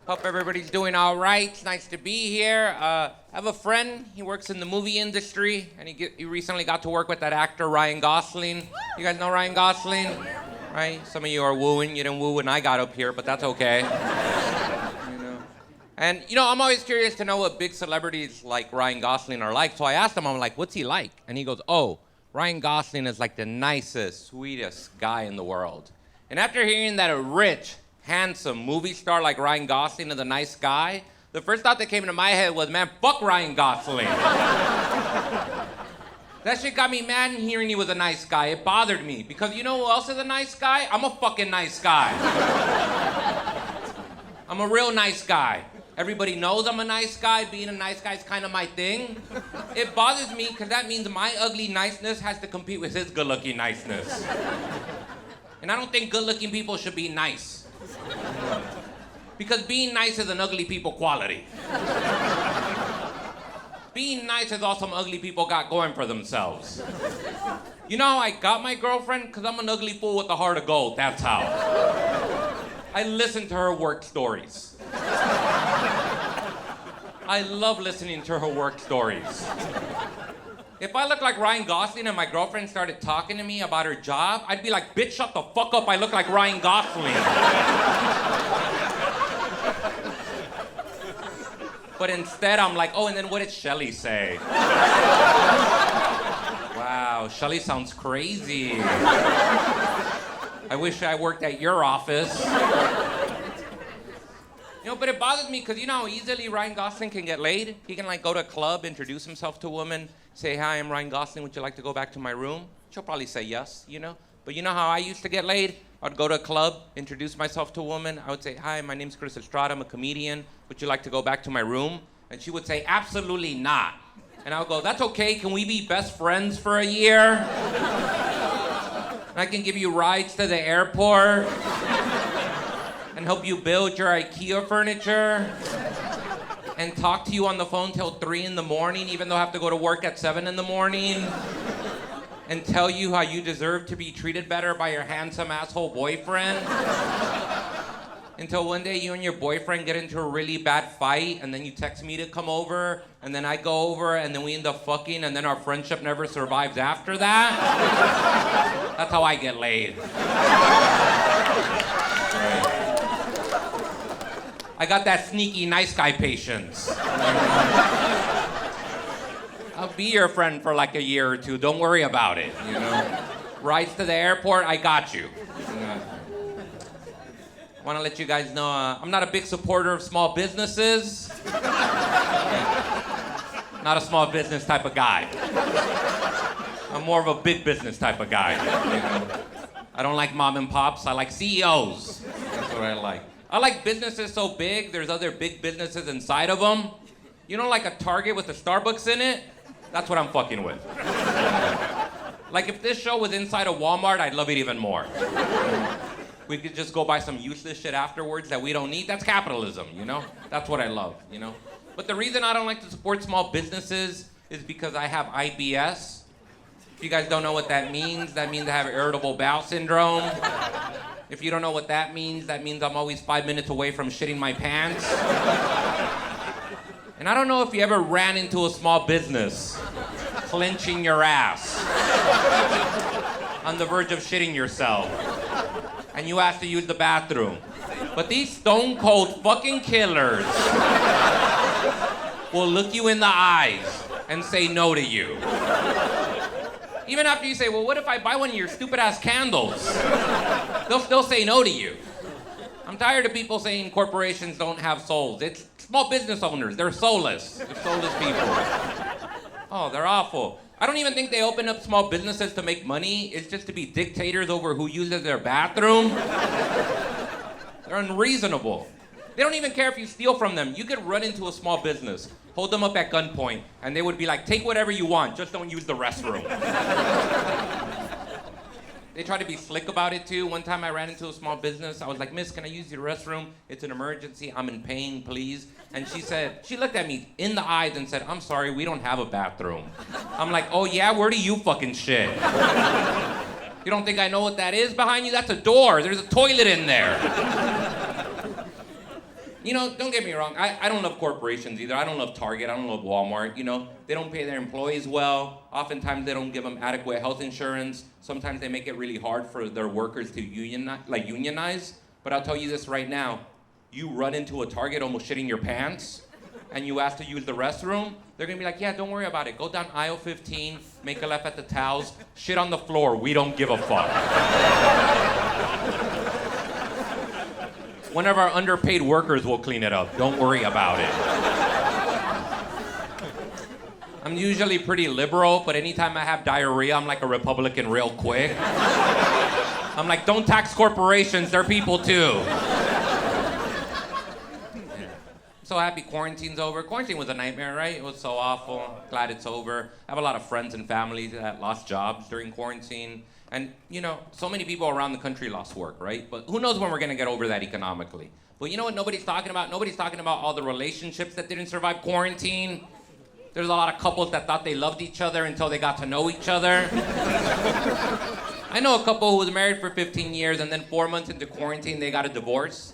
Hope everybody's doing all right. It's nice to be here. I have a friend. He works in the movie industry, and he recently got to work with that actor Ryan Gosling. You guys know Ryan Gosling? Right? Some of you are wooing. You didn't woo when I got up here, but that's okay. And, I'm always curious to know what big celebrities like Ryan Gosling are like. So I asked him, I'm like, what's he like? And he goes, Ryan Gosling is like the nicest, sweetest guy in the world. And after hearing that a rich, handsome movie star like Ryan Gosling is a nice guy, the first thought that came into my head was, man, fuck Ryan Gosling. That shit got me mad in hearing he was a nice guy. It bothered me, because you know who else is a nice guy? I'm a fucking nice guy. I'm a real nice guy. Everybody knows I'm a nice guy. Being a nice guy is kind of my thing. It bothers me because that means my ugly niceness has to compete with his good-looking niceness. And I don't think good-looking people should be nice. Because being nice is an ugly people quality. Being nice is all some ugly people got going for themselves. You know how I got my girlfriend? Because I'm an ugly fool with a heart of gold. That's how. I listen to her work stories. I love listening to her work stories. If I looked like Ryan Gosling and my girlfriend started talking to me about her job, I'd be like, bitch, shut the fuck up, I look like Ryan Gosling. But instead, I'm like, and then what did Shelly say? Wow, Shelly sounds crazy. I wish I worked at your office. But it bothers me because you know how easily Ryan Gosling can get laid? He can go to a club, introduce himself to a woman, say, hi, I'm Ryan Gosling, would you like to go back to my room? She'll probably say yes, But you know how I used to get laid? I'd go to a club, introduce myself to a woman, I would say, hi, my name's Estrada, I'm a comedian, would you like to go back to my room? And she would say, absolutely not. And I would go, that's okay, can we be best friends for a year? And I can give you rides to the airport. And help you build your IKEA furniture, and talk to you on the phone till 3 in the morning, even though I have to go to work at 7 in the morning, and tell you how you deserve to be treated better by your handsome asshole boyfriend, until one day you and your boyfriend get into a really bad fight, and then you text me to come over, and then I go over, and then we end up fucking, and then our friendship never survives after that. That's how I get laid. I got that sneaky nice guy patience. I'll be your friend for like a year or two. Don't worry about it, Rides to the airport, I got you. I want to let you guys know I'm not a big supporter of small businesses. Not a small business type of guy. I'm more of a big business type of guy. I don't like mom and pops. I like CEOs. That's what I like. I like businesses so big, there's other big businesses inside of them. Like a Target with a Starbucks in it? That's what I'm fucking with. Like if this show was inside a Walmart, I'd love it even more. We could just go buy some useless shit afterwards that we don't need. That's capitalism, That's what I love, But the reason I don't like to support small businesses is because I have IBS. If you guys don't know what that means I have irritable bowel syndrome. If you don't know what that means I'm always 5 minutes away from shitting my pants. And I don't know if you ever ran into a small business, clenching your ass, on the verge of shitting yourself, and you have to use the bathroom. But these stone cold fucking killers will look you in the eyes and say no to you. Even after you say, well, what if I buy one of your stupid ass candles? They'll still say no to you. I'm tired of people saying corporations don't have souls. It's small business owners. They're soulless. They're soulless people. Oh, they're awful. I don't even think they open up small businesses to make money. It's just to be dictators over who uses their bathroom. They're unreasonable. They don't even care if you steal from them. You could run into a small business, hold them up at gunpoint, and they would be like, take whatever you want, just don't use the restroom. They try to be slick about it too. One time I ran into a small business. I was like, miss, can I use your restroom? It's an emergency. I'm in pain, please. And she looked at me in the eyes and said, I'm sorry, we don't have a bathroom. I'm like, oh yeah, where do you fucking shit? You don't think I know what that is behind you? That's a door. There's a toilet in there. Don't get me wrong. I don't love corporations either. I don't love Target. I don't love Walmart. They don't pay their employees well. Oftentimes, they don't give them adequate health insurance. Sometimes they make it really hard for their workers to unionize. But I'll tell you this right now. You run into a Target almost shitting your pants, and you ask to use the restroom, they're gonna be like, yeah, don't worry about it. Go down aisle 15, make a left at the towels, shit on the floor. We don't give a fuck. One of our underpaid workers will clean it up. Don't worry about it. I'm usually pretty liberal, but anytime I have diarrhea, I'm like a Republican real quick. I'm like, don't tax corporations, they're people too. So happy quarantine's over. Quarantine was a nightmare, right? It was so awful. Glad it's over. I have a lot of friends and family that lost jobs during quarantine. And, so many people around the country lost work, right? But who knows when we're gonna get over that economically? But you know what nobody's talking about? Nobody's talking about all the relationships that didn't survive quarantine. There's a lot of couples that thought they loved each other until they got to know each other. I know a couple who was married for 15 years and then 4 months into quarantine, they got a divorce.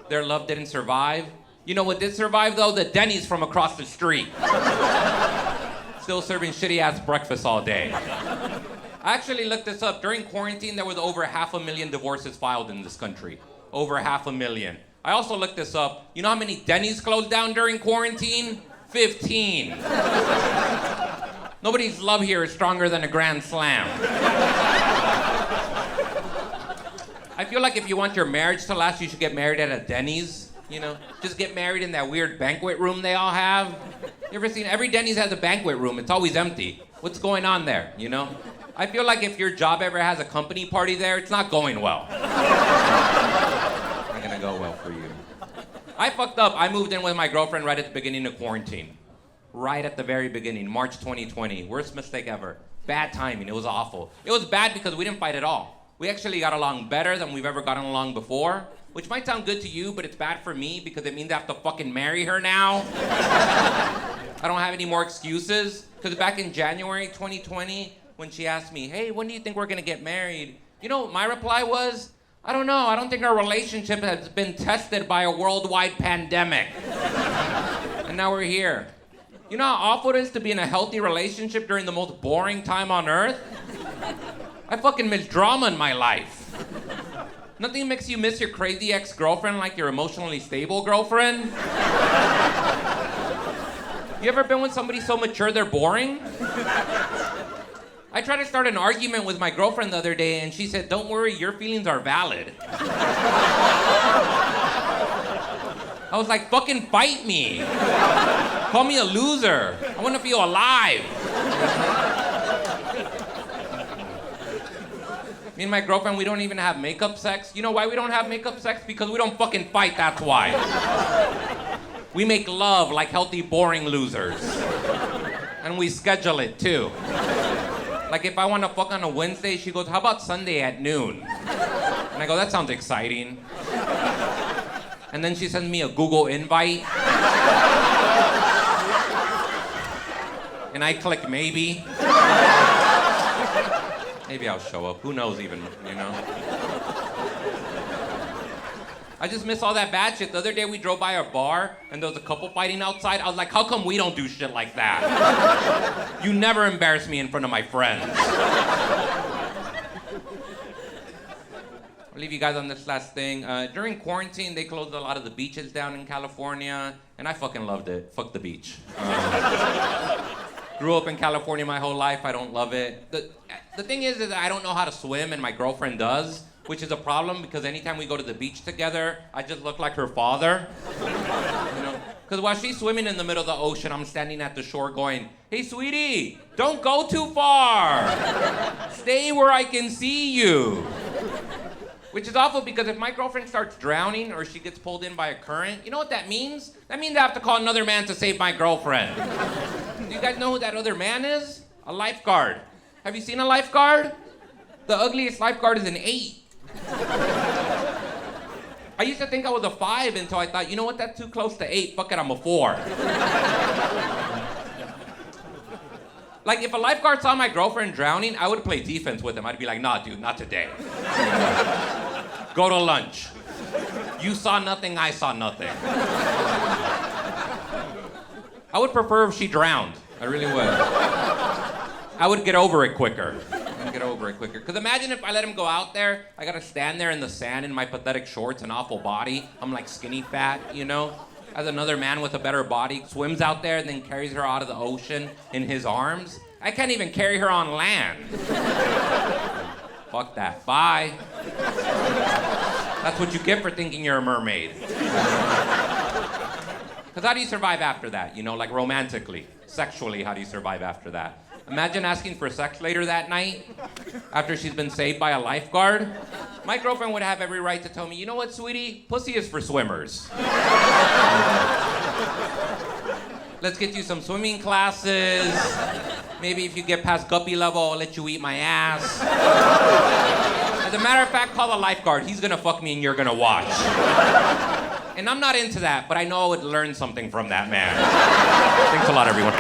Their love didn't survive. You know what did survive, though? The Denny's from across the street. Still serving shitty-ass breakfast all day. I actually looked this up. During quarantine, there was over 500,000 divorces filed in this country. Over 500,000. I also looked this up. You know how many Denny's closed down during quarantine? 15. Nobody's love here is stronger than a grand slam. I feel like if you want your marriage to last, you should get married at a Denny's. Just get married in that weird banquet room they all have. You ever seen, every Denny's has a banquet room. It's always empty. What's going on there, I feel like if your job ever has a company party there, it's not going well. Not gonna go well for you. I fucked up. I moved in with my girlfriend right at the beginning of quarantine. Right at the very beginning, March 2020. Worst mistake ever. Bad timing, it was awful. It was bad because we didn't fight at all. We actually got along better than we've ever gotten along before. Which might sound good to you, but it's bad for me because it means I have to fucking marry her now. I don't have any more excuses. Because back in January 2020, when she asked me, hey, when do you think we're gonna get married? My reply was, I don't know. I don't think our relationship has been tested by a worldwide pandemic. And now we're here. You know how awful it is to be in a healthy relationship during the most boring time on earth? I fucking miss drama in my life. Nothing makes you miss your crazy ex-girlfriend like your emotionally stable girlfriend? You ever been with somebody so mature they're boring? I tried to start an argument with my girlfriend the other day and she said, don't worry, your feelings are valid. I was like, fucking fight me. Call me a loser. I want to feel alive. Me and my girlfriend, we don't even have makeup sex. You know why we don't have makeup sex? Because we don't fucking fight, that's why. We make love like healthy, boring losers. And we schedule it, too. Like, if I want to fuck on a Wednesday, she goes, how about Sunday at noon? And I go, that sounds exciting. And then she sends me a Google invite. And I click maybe. Maybe I'll show up. Who knows even, I just miss all that bad shit. The other day we drove by a bar and there was a couple fighting outside. I was like, how come we don't do shit like that? You never embarrass me in front of my friends. I'll leave you guys on this last thing. During quarantine, they closed a lot of the beaches down in California, and I fucking loved it. Fuck the beach. Grew up in California my whole life. I don't love it. The thing is that I don't know how to swim, and my girlfriend does, which is a problem because anytime we go to the beach together, I just look like her father. Because while she's swimming in the middle of the ocean, I'm standing at the shore going, hey, sweetie, don't go too far. Stay where I can see you. Which is awful because if my girlfriend starts drowning or she gets pulled in by a current, you know what that means? That means I have to call another man to save my girlfriend. Do you guys know who that other man is? A lifeguard. Have you seen a lifeguard? The ugliest lifeguard is an 8. I used to think I was a 5 until I thought, you know what, that's too close to 8. Fuck it, I'm a 4. Like, if a lifeguard saw my girlfriend drowning, I would play defense with him. I'd be like, nah, dude, not today. Go to lunch. You saw nothing, I saw nothing. I would prefer if she drowned. I really would. I would get over it quicker. Because imagine if I let him go out there, I gotta stand there in the sand in my pathetic shorts and awful body. I'm like skinny fat, you know? As another man with a better body swims out there and then carries her out of the ocean in his arms. I can't even carry her on land. Fuck that. Bye. That's what you get for thinking you're a mermaid. Because how do you survive after that? You know, like romantically, sexually, how do you survive after that? Imagine asking for sex later that night after she's been saved by a lifeguard. My girlfriend would have every right to tell me, you know what, sweetie? Pussy is for swimmers. Let's get you some swimming classes. Maybe if you get past guppy level, I'll let you eat my ass. As a matter of fact, call a lifeguard. He's gonna fuck me and you're gonna watch. And I'm not into that, but I know I would learn something from that man. Thanks a lot, everyone.